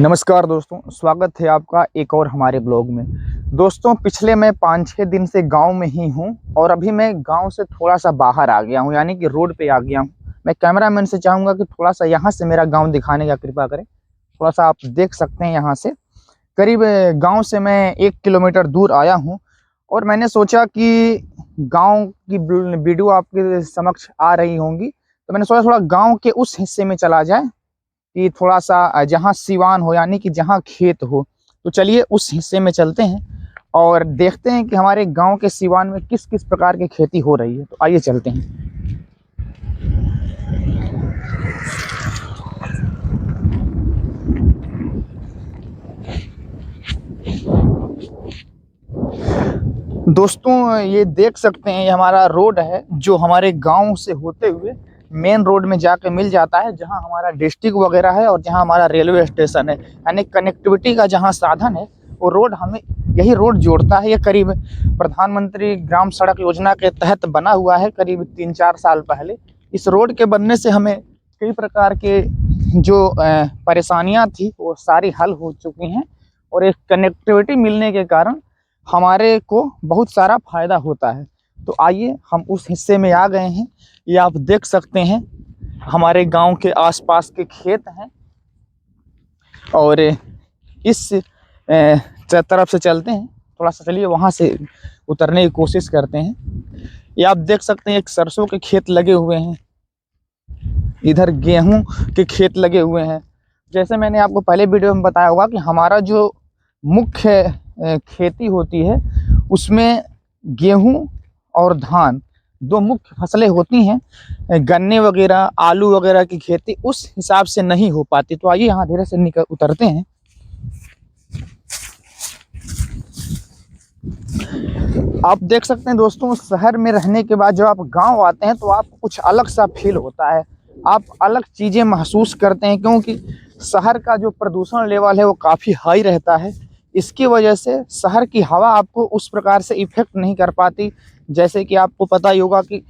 नमस्कार दोस्तों, स्वागत है आपका एक और हमारे ब्लॉग में। दोस्तों, पिछले मैं 5-6 दिन से गांव में ही हूं और अभी मैं गांव से थोड़ा सा बाहर आ गया हूं, यानी कि रोड पे आ गया हूं। मैं कैमरामैन से चाहूँगा कि थोड़ा सा यहां से मेरा गांव दिखाने का कृपा करें। थोड़ा सा आप देख सकते हैं, यहाँ से करीब गाँव से मैं 1 किलोमीटर दूर आया हूँ और मैंने सोचा कि गाँव की वीडियो आपके समक्ष आ रही होंगी, तो मैंने सोचा थोड़ा गाँव के उस हिस्से में चला जाए कि थोड़ा सा जहाँ सिवान हो, यानी कि जहाँ खेत हो। तो चलिए उस हिस्से में चलते हैं और देखते हैं कि हमारे गांव के सिवान में किस किस प्रकार की खेती हो रही है। तो आइए चलते हैं। दोस्तों, ये देख सकते हैं, ये हमारा रोड है जो हमारे गांव से होते हुए मेन रोड में जाके मिल जाता है, जहां हमारा डिस्ट्रिक्ट वगैरह है और जहां हमारा रेलवे स्टेशन है। यानी कनेक्टिविटी का जहां साधन है, वो रोड हमें यही रोड जोड़ता है। ये करीब प्रधानमंत्री ग्राम सड़क योजना के तहत बना हुआ है, करीब 3-4 साल पहले। इस रोड के बनने से हमें कई प्रकार के जो परेशानियां थी वो सारी हल हो चुकी हैं और एक कनेक्टिविटी मिलने के कारण हमारे को बहुत सारा फायदा होता है। तो आइए हम उस हिस्से में आ गए हैं। ये आप देख सकते हैं, हमारे गांव के आसपास के खेत हैं और इस तरफ से चलते हैं। थोड़ा सा चलिए वहां से उतरने की कोशिश करते हैं। ये आप देख सकते हैं, एक सरसों के खेत लगे हुए हैं, इधर गेहूं के खेत लगे हुए हैं। जैसे मैंने आपको पहले वीडियो में बताया होगा कि हमारा जो मुख्य खेती होती है उसमें गेहूं और धान दो मुख्य फसलें होती हैं। गन्ने वगैरह, आलू वगैरह की खेती उस हिसाब से नहीं हो पाती। तो आइए यहाँ धीरे से उतरते हैं। आप देख सकते हैं दोस्तों, शहर में रहने के बाद जब आप गांव आते हैं तो आपको कुछ अलग सा फील होता है। आप अलग चीज़ें महसूस करते हैं, क्योंकि शहर का जो प्रदूषण लेवल है वो काफ़ी हाई रहता है। इसकी वजह से शहर की हवा आपको उस प्रकार से इफेक्ट नहीं कर पाती। जैसे कि आपको पता ही होगा कि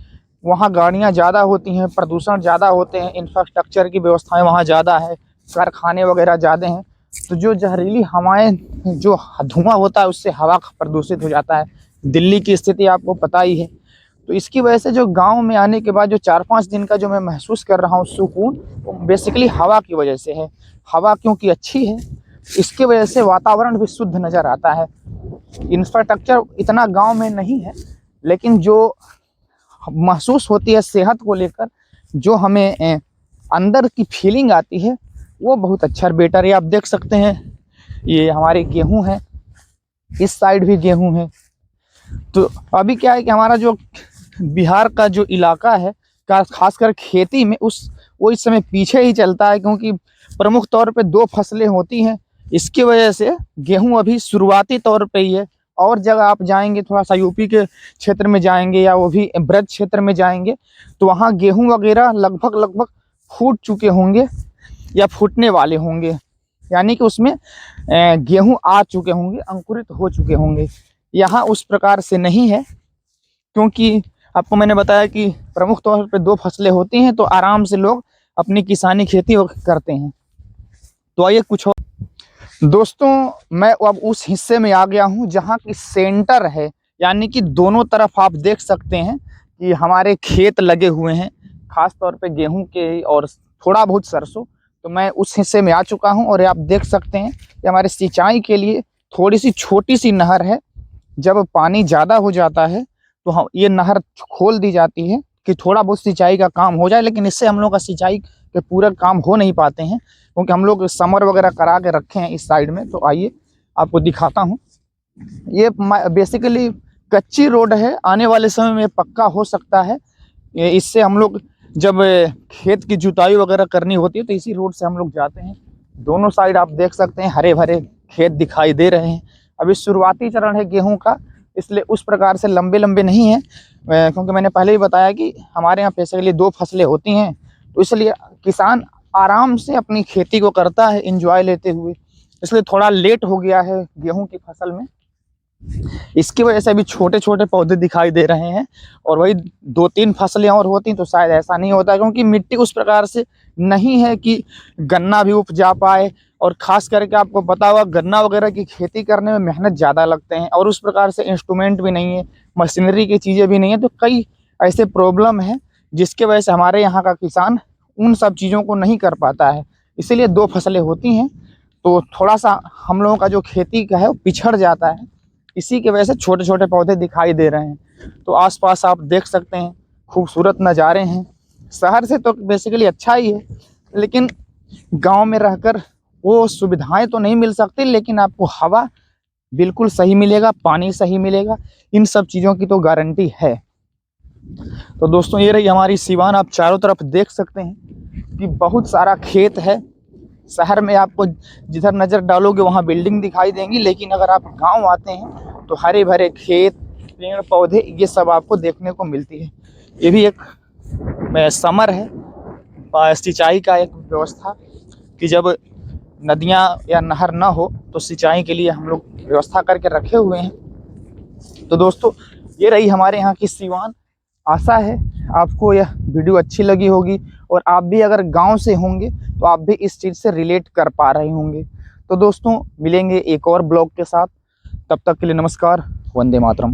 वहाँ गाड़ियाँ ज़्यादा होती हैं, प्रदूषण ज़्यादा होते हैं, इंफ्रास्ट्रक्चर की व्यवस्थाएं वहाँ ज़्यादा है, कारखाने वगैरह ज़्यादा हैं। तो जो जहरीली हवाएं, जो धुआं होता है, उससे हवा प्रदूषित हो जाता है। दिल्ली की स्थिति आपको पता ही है। तो इसकी वजह से जो गांव में आने के बाद जो 4-5 दिन का जो मैं महसूस कर रहा हूँ सुकून, वो बेसिकली हवा की वजह से है। हवा क्योंकि अच्छी है, इसकी वजह से वातावरण भी शुद्ध नज़र आता है। इंफ्रास्ट्रक्चर इतना गांव में नहीं है, लेकिन जो महसूस होती है सेहत को लेकर, जो हमें अंदर की फीलिंग आती है, वो बहुत अच्छा बेटर है। आप देख सकते हैं, ये हमारे गेहूं है, इस साइड भी गेहूं है। तो अभी क्या है कि हमारा जो बिहार का जो इलाका है, खासकर खेती में, वो इस समय पीछे ही चलता है, क्योंकि प्रमुख तौर पे 2 फसलें होती हैं। इसकी वजह से गेहूं अभी शुरुआती तौर पे ही है। और जगह आप जाएंगे, थोड़ा सा यूपी के क्षेत्र में जाएंगे या वो भी ब्रज क्षेत्र में जाएंगे, तो वहाँ गेहूं वगैरह लगभग फूट चुके होंगे या फूटने वाले होंगे। यानी कि उसमें गेहूं आ चुके होंगे, अंकुरित हो चुके होंगे। यहाँ उस प्रकार से नहीं है, क्योंकि आपको मैंने बताया कि प्रमुख तौर पे 2 फसलें होती हैं, तो आराम से लोग अपनी किसानी खेती करते हैं। तो आइए कुछ और दोस्तों, मैं अब उस हिस्से में आ गया हूँ जहाँ की सेंटर है, यानी कि दोनों तरफ आप देख सकते हैं कि हमारे खेत लगे हुए हैं, खास तौर पे गेहूं के और थोड़ा बहुत सरसों। तो मैं उस हिस्से में आ चुका हूँ और आप देख सकते हैं कि हमारे सिंचाई के लिए थोड़ी सी छोटी सी नहर है। जब पानी ज़्यादा हो जाता है तो हम ये नहर खोल दी जाती है कि थोड़ा बहुत सिंचाई का काम हो जाए, लेकिन इससे हम लोग का सिंचाई के पूरा काम हो नहीं पाते हैं, क्योंकि हम लोग समर वगैरह करा के रखे हैं इस साइड में। तो आइए आपको दिखाता हूँ। ये बेसिकली कच्ची रोड है, आने वाले समय में पक्का हो सकता है। इससे हम लोग जब खेत की जुताई वगैरह करनी होती है तो इसी रोड से हम लोग जाते हैं। दोनों साइड आप देख सकते हैं हरे भरे खेत दिखाई दे रहे हैं। अभी शुरुआती चरण है गेहूं का, इसलिए उस प्रकार से लंबे लंबे नहीं हैं, क्योंकि मैंने पहले ही बताया कि हमारे यहाँ बेसिकली 2 फसलें होती हैं। तो इसलिए किसान आराम से अपनी खेती को करता है, एंजॉय लेते हुए। इसलिए थोड़ा लेट हो गया है गेहूं की फसल में, इसकी वजह से अभी छोटे छोटे पौधे दिखाई दे रहे हैं। और वही 2-3 फसलें और होती तो शायद ऐसा नहीं होता, क्योंकि मिट्टी उस प्रकार से नहीं है कि गन्ना भी उपजा पाए और खास करके आपको पता होगा गन्ना वगैरह की खेती करने में मेहनत ज़्यादा लगते हैं और उस प्रकार से इंस्ट्रूमेंट भी नहीं है, मशीनरी की चीज़ें भी नहीं है, तो कई ऐसे प्रॉब्लम है जिसके वजह से हमारे यहाँ का किसान उन सब चीज़ों को नहीं कर पाता है। इसीलिए 2 फसलें होती हैं, तो थोड़ा सा हम लोगों का जो खेती का है वो पिछड़ जाता है। इसी की वजह से छोटे छोटे पौधे दिखाई दे रहे हैं। तो आसपास आप देख सकते हैं खूबसूरत नज़ारे हैं। शहर से तो बेसिकली अच्छा ही है, लेकिन गांव में रहकर वो सुविधाएं तो नहीं मिल सकती, लेकिन आपको हवा बिल्कुल सही मिलेगा, पानी सही मिलेगा, इन सब चीज़ों की तो गारंटी है। तो दोस्तों ये रही हमारी सिवान। आप चारों तरफ देख सकते हैं कि बहुत सारा खेत है। शहर में आपको जिधर नज़र डालोगे वहाँ बिल्डिंग दिखाई देंगी, लेकिन अगर आप गांव आते हैं तो हरे भरे खेत, पेड़ पौधे, ये सब आपको देखने को मिलती है। ये भी एक समर है, सिंचाई का एक व्यवस्था कि जब नदियाँ या नहर ना हो तो सिंचाई के लिए हम लोग व्यवस्था करके रखे हुए हैं। तो दोस्तों ये रही हमारे यहाँ की सिवान। आशा है आपको यह वीडियो अच्छी लगी होगी और आप भी अगर गांव से होंगे तो आप भी इस चीज़ से रिलेट कर पा रहे होंगे। तो दोस्तों मिलेंगे एक और ब्लॉग के साथ, तब तक के लिए नमस्कार, वंदे मातरम।